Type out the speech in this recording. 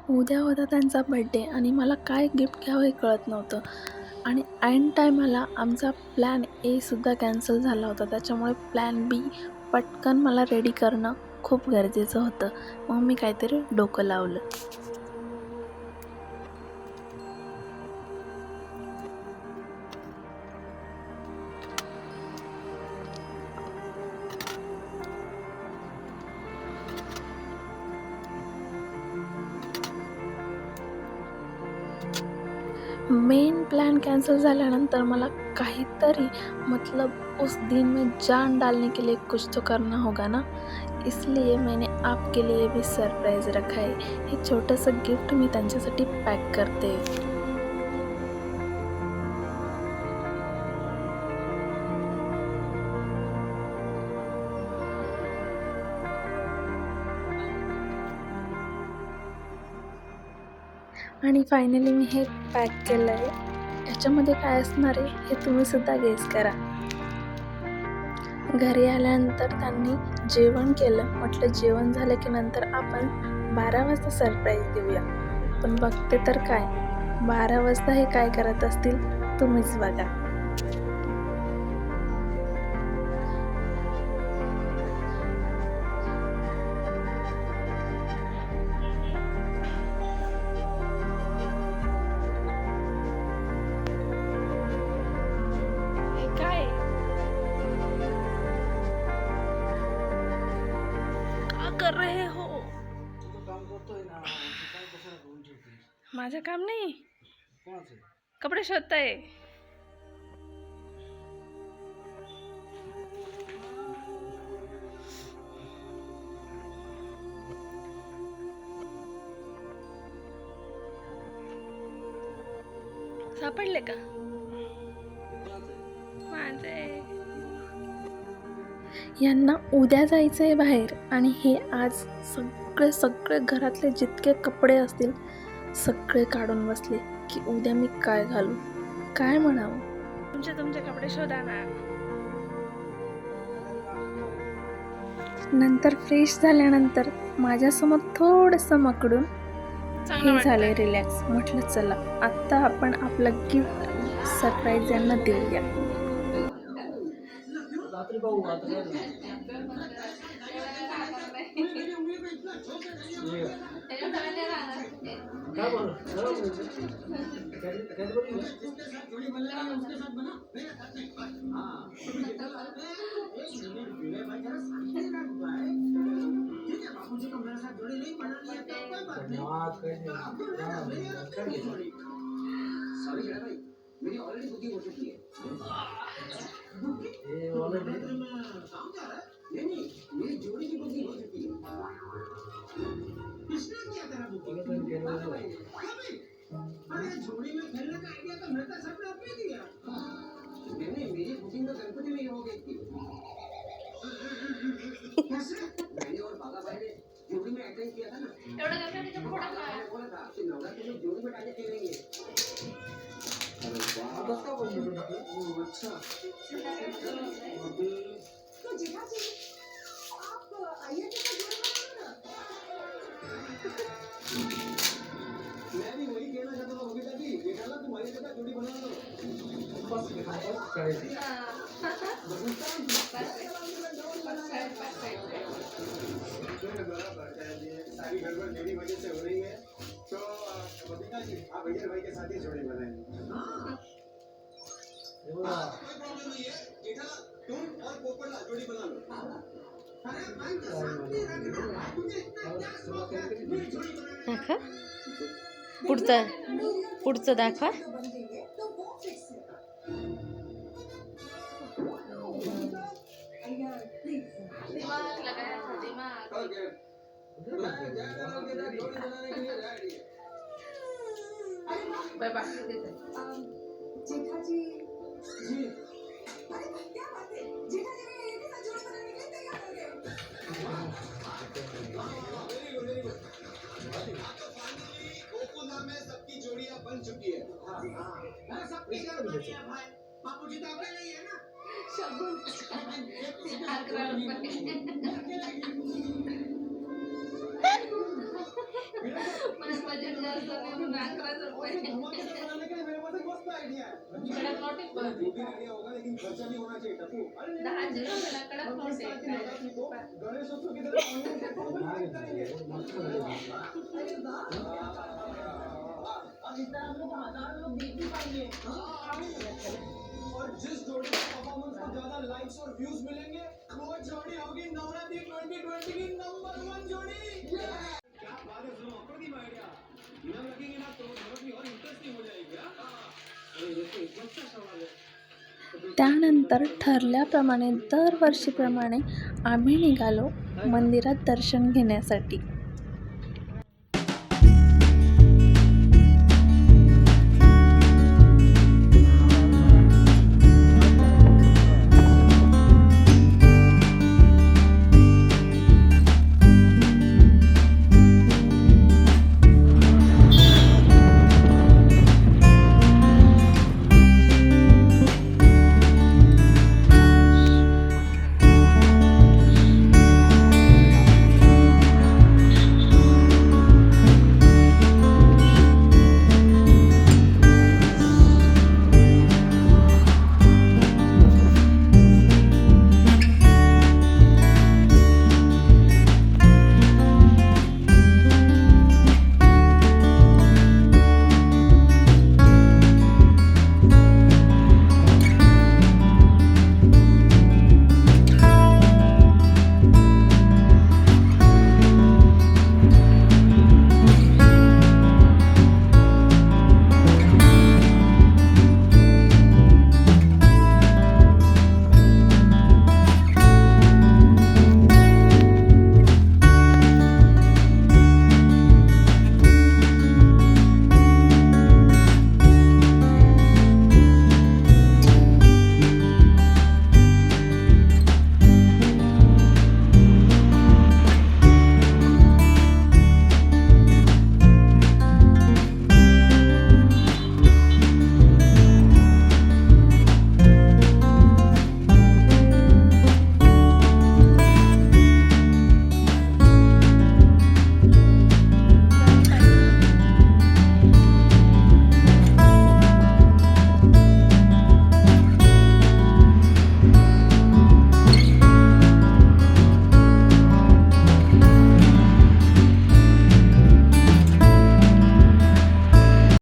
उद्या होता त्यांचा बड्डे आणि मला काय गिफ्ट घ्यावं हे कळत नव्हतं. आणि ऐन टायमाला आमचा प्लॅन ए सुद्धा कॅन्सल झाला होता. त्याच्यामुळे प्लॅन बी पटकन मला रेडी करणं खूप गरजेचं होतं. मग मी काहीतरी डोकं लावलं. मेन प्लान कैंसिल झाल्यानंतर मला काहीतरी मतलब उस दिन में जान डालने के लिए कुछ तो करना होगा ना, इसलिए मैंने आपके लिए भी सरप्राइज़ रखा है. हे छोटंसं गिफ्ट मी त्यांच्यासाठी पॅक करते. आणि फायनली मी हे पॅक केलं आहे. ह्याच्यामध्ये काय असणार आहे हे तुम्हीसुद्धा गेस करा. घरी आल्यानंतर त्यांनी जेवण केलं. म्हटलं जेवण झालं की नंतर आपण 12 वाजता सरप्राईज देऊया. पण बघते तर काय, 12 वाजता हे काय करत असतील तुम्हीच बघा. काय का कर रहे हो? माझं काम नाही, कपडे शोधताय. सापडले का? माझे यांना उद्या जायचं आहे बाहेर आणि हे आज सगळे घरातले जितके कपडे असतील सगळे काढून बसले की उद्या मी काय घालू, काय म्हणावं. तुमचे कपडे शोधा ना. नंतर फ्रेश झाल्यानंतर माझ्यासमोर थोडंसं मकडून हे झाले रिलॅक्स. म्हटलं चला आत्ता आपण आपलं गिफ्ट सरप्राईज यांना देऊया. मेरी ऑलरेडी बुकिंग हो चुकी है. ये ऑलरेडी नहीं मेरी जोड़ी की बुकिंग हो चुकी है. किसने किया तेरा बुकिंग? अरे जोड़ी में खेलने का आइडिया तो मैं तो सबने अपने दिया. नहीं मेरी बुकिंग तो गणपति में ही हो गई थी. कैसे? मैंने और बाबा भाई ने जोड़ी में अटेंड किया था ना. एवढा गणपती का फोटो काय बोला था कि नवरात्रि में जोड़ी में डाले खेलेंगे. अरे वाह कसं बोलतो तू? अच्छा तो जेठा जी आप आइए तो जोड़ी बना ना. मैं भी वही कहना चाहता था बबीता जी. जेठाला तुम आइए तो जोड़ी बना लो. बस करेक्ट. सारी गड़बड़ मेरी वजह से हो रही है. तो बबीता जी आप भैया भाई के साथ ही जोड़ी बनाएं. कोई प्रॉब्लम नहीं है. जेठा तुम और पोपटला जोड़ी बना लो. अरे भाई के साथ नहीं रखना. मुझे इतना क्या शौक है जोड़ी बनाने का. पुढचं दाखवा. दिमाग लगाया था दिमाग. Bye bye. जेठा जी जी अरे क्या बात है. जेठा जी ने ये ना जोड़ी बनाने के लिए तैयार हो गए. Very good very good. तो फाइनली गोकुला में सबकी जोड़ियां बन चुकी है. हां सबकी जोड़ियां भाई. बापूजी तो अकेले ही है ना. शगुन बजेट जास्त नाही म्हणून 11 रुपये. इकडे प्लॉट आहे पण. 10चे कडक प्लॉट और जिस जोड़ी के परफॉर्मेंस को ज्यादा लाइक्स और व्यूज मिलेंगे वो जोड़ी होगी नवरात्रि 2020 की नंबर 1 जोड़ी। क्या बात है, सुनो अप्रतिम आइडिया। बिना लगेंगे ना तो नवरात्रि और इंटरेस्टिंग हो जाएगी। अरे देखो एक अच्छा सवाल है। त्यानंतर ठरल्याप्रमाणे दरवर्षीप्रमाणे आम्ही निघालो मंदिरात दर्शन घेण्यासाठी.